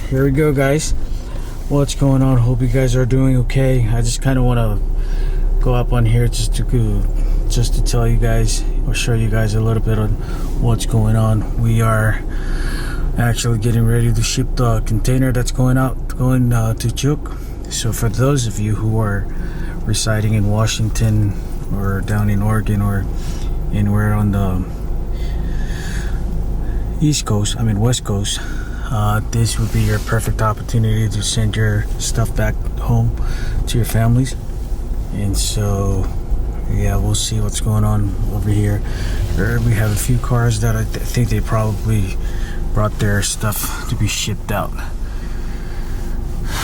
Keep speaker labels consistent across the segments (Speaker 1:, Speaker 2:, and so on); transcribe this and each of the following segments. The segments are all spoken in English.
Speaker 1: here we go, guys. What's going on? Hope you guys are doing okay. I just kind of want to go up on here just to tell you guys or show you guys a little bit on what's going on. We are actually getting ready to ship the container that's going to Chuuk. So for those of you who are residing in Washington or down in Oregon or anywhere on the West Coast, this would be your perfect opportunity to send your stuff back home to your families. And so yeah, we'll see what's going on over here. We have a few cars that I think they probably brought their stuff to be shipped out.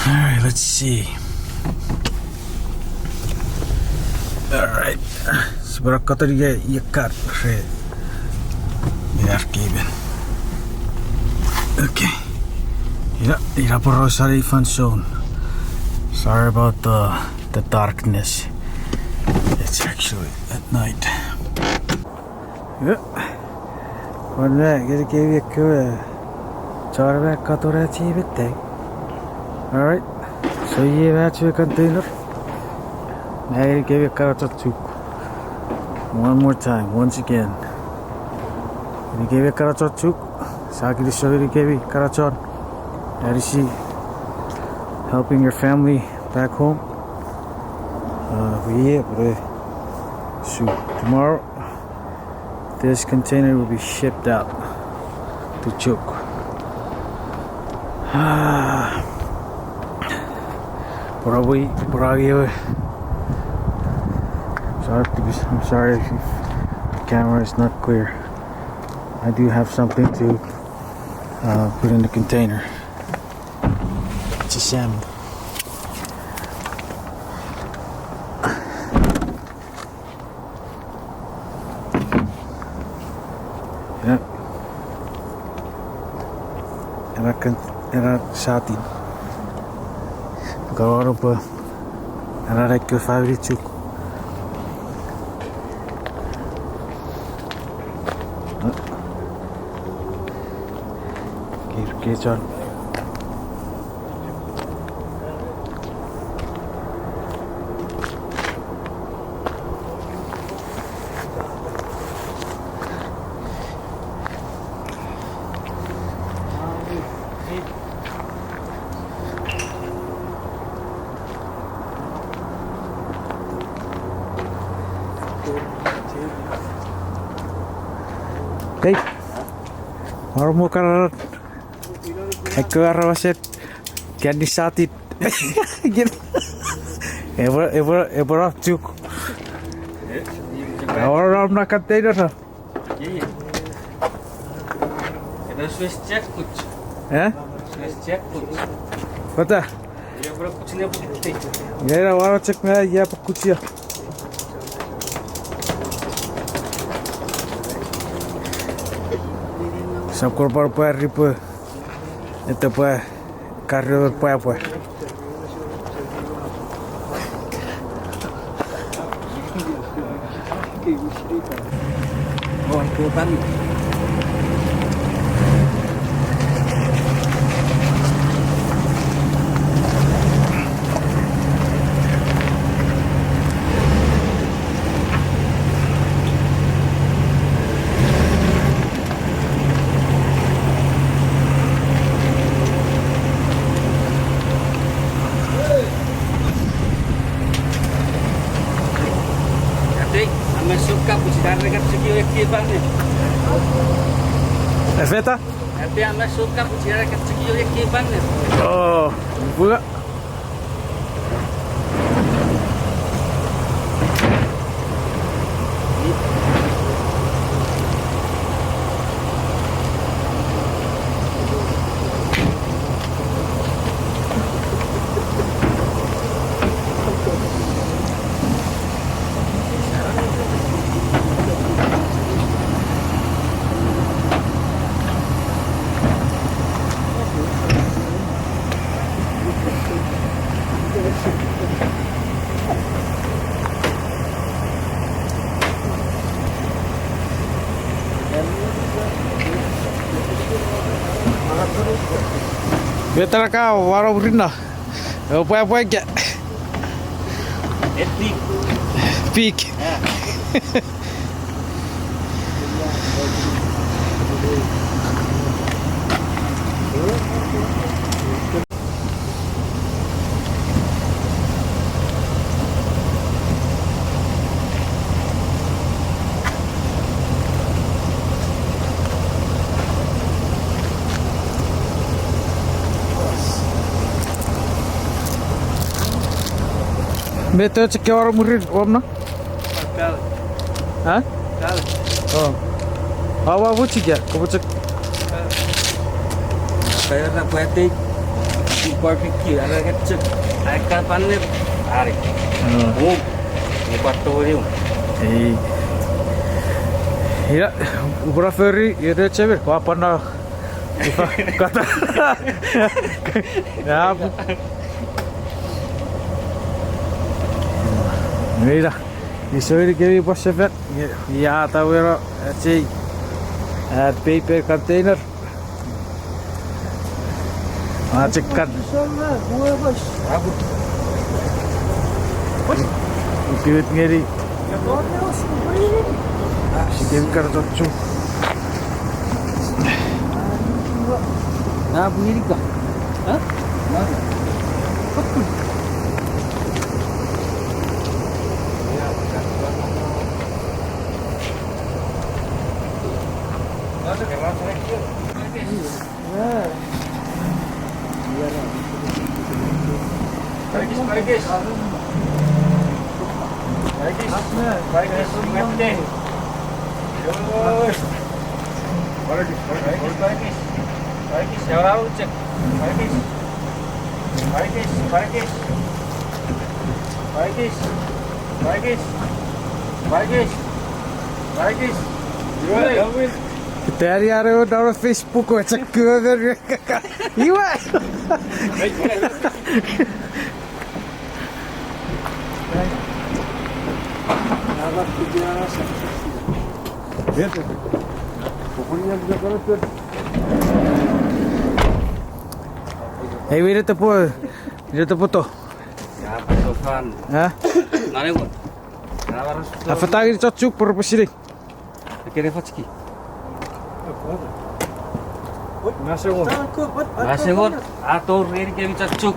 Speaker 1: Alright, let's see. Alright, seberapa kata dia ikat given. Okay. Ira por Rosary Fun Zone. Sorry about the darkness. It's actually at night. Yeah. One night, get a give you a cool. Charve Katorachi Vite. Alright. So you have a container. Now I give you a Chuuk. One more time, once again. You gave a Chuuk. Saki the show you gave you Karachon. That is she helping your family back home. So tomorrow this container will be shipped out to Chuuk. Probably I'm sorry if the camera is not clear. I do have something to put in the container. It's a salmon. Yeah. Era satin. Kalau apa? Era rekkel favorite Chuuk. Okay, John. Hey, orang mau karat. Aku arawaset kani satit. Gitu. Ever Chuuk. Orang nak container ha.
Speaker 2: Iya. Kita Swiss check kuch. Swiss check kuch.
Speaker 1: Pata?
Speaker 2: ये बड़ा कुछ नहीं पूछते।
Speaker 1: ये वाला check में है ये कुछ या सब पर पर rib itu apa karyo apa
Speaker 2: Oh, kuban. Ame suka pujian rekat segi lagi bang nih.
Speaker 1: Efeta?
Speaker 2: Tapi ame suka pujian rekat segi lagi bang nih.
Speaker 1: Oh, buka. Better ka waro rinna. Apa ya?
Speaker 2: Etik.
Speaker 1: Peak. Betul cek orang murid om na?
Speaker 2: Kal.
Speaker 1: Hah?
Speaker 2: Kal.
Speaker 1: Oh. Apa buci ya? Kau cek.
Speaker 2: Kaya na pwede barbecue ala kecek. Akan panit. Ari. Oh. Ni patorium.
Speaker 1: Eh. Ya, ubra ferry itu cewek. Kau apa na? Kata. Ya. Mira, isso ele que vi posso ver. Ya, tá vendo? Assim, paper container. Cekat. Ikut ngeri. Sikit kerja Chuuk.
Speaker 2: Na bunyi ka? Ha? Na.
Speaker 1: Täällä jäädään tuolla Facebookilla tsekkyä verran. Hyvä! Hei, wieder te foto.
Speaker 2: Ya, pasokan.
Speaker 1: Hah?
Speaker 2: Nane ko. Na harus.
Speaker 1: Apa tadi Chuuk por pasiri?
Speaker 2: Kere fatski.
Speaker 1: Masegon.
Speaker 2: Masegon atau riri ke bicara Chuuk.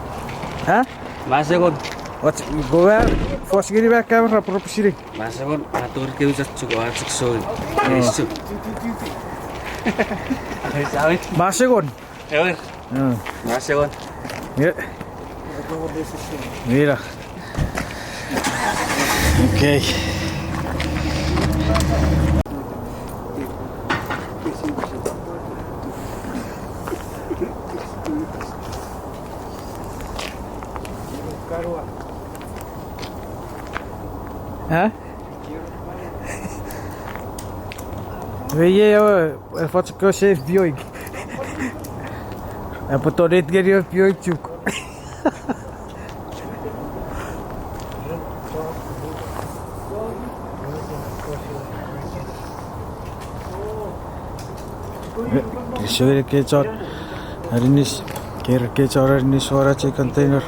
Speaker 1: Hah?
Speaker 2: Masegon.
Speaker 1: Wat goer fosgiri back camera por pasiri.
Speaker 2: Masegon atau riri ke bicara Chuuk wa Chuuk so. Chuuk. Sawit.
Speaker 1: Masegon.
Speaker 2: Ewer. Masegon.
Speaker 1: Ya. Mira. Okay. Hã? Veio eu faço que eu sei pior. É para todo mundo querer pior Chuuk. Şöyle geçer. Hariniz geçer hariniz sonra çek konteyner.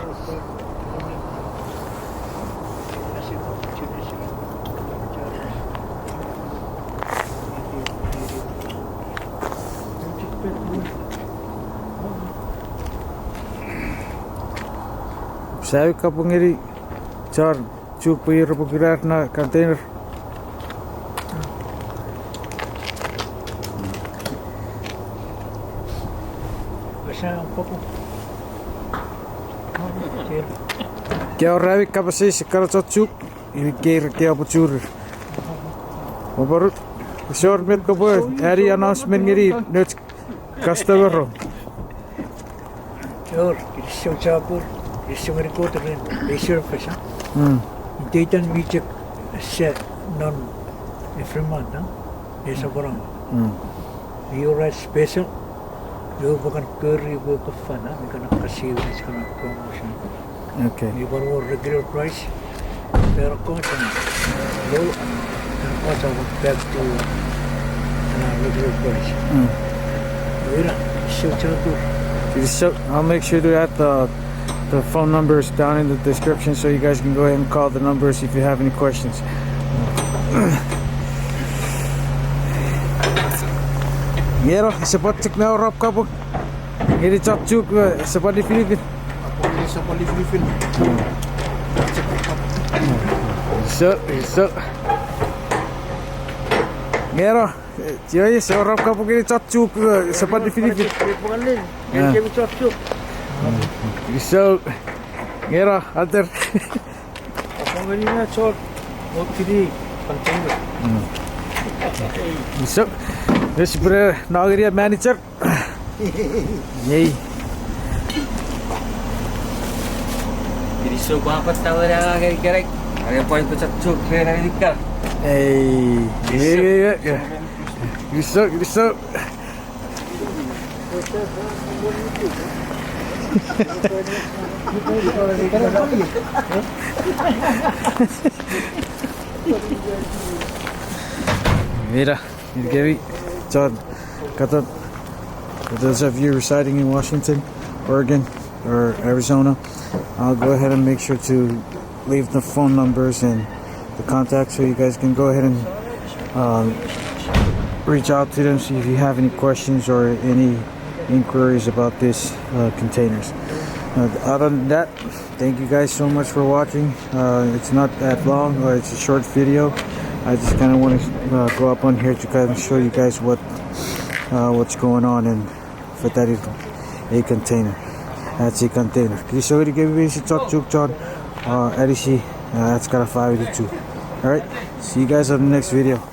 Speaker 1: Saya kapung ini car Chuuk punya perkiraan na kontainer. Kaya orang ini kapasih sekarang Chuuk ini kaya apa curur. Baru short met kau hari announcement ini net customer ro.
Speaker 3: Kinisou Chapur, Kinisou recorder in Asia fashion. Dayton music set non every month, is a borong. You write special, you can curry work of fun, you can receive this kind of promotion.
Speaker 1: Okay.
Speaker 3: You can work regular price, fair cotton, low, and also back to regular price. Kinisou Chapur.
Speaker 1: So I'll make sure to add the phone numbers down in the description so you guys can go ahead and call the numbers if you have any questions. Ngero, sebab cek na Rob ka po. Ngiri Chuuk, sebab di Filipin.
Speaker 3: Sebab di Filipin.
Speaker 1: So. Ngero, jadi sebab Rob ka po ngiri Chuuk, sebab di Filipin.
Speaker 3: Bukan lain. Ngiri Chuuk.
Speaker 1: So, ngero, alter.
Speaker 3: Apa ngirinya Chuuk? Oh, kiri container.
Speaker 1: So, this is the Nagaria manager. Yay.
Speaker 2: Kinisou apa tahu dah kira-kira. Ada poin tu Chuuk kena dikal.
Speaker 1: Hey. Yeah. So. Mira, Gary, John, for those of you residing in Washington, Oregon, or Arizona, I'll go ahead and make sure to leave the phone numbers and the contacts so you guys can go ahead and reach out to them, see if you have any questions or any inquiries about this containers. Other than that, thank you guys so much for watching. It's not that long, or it's a short video. I just kind of want to go up on here to kind of show you guys what's going on, and for that is a container. That's a container. Kinisou Chapur, John, Edishi, that's got a 582. Alright, see you guys on the next video.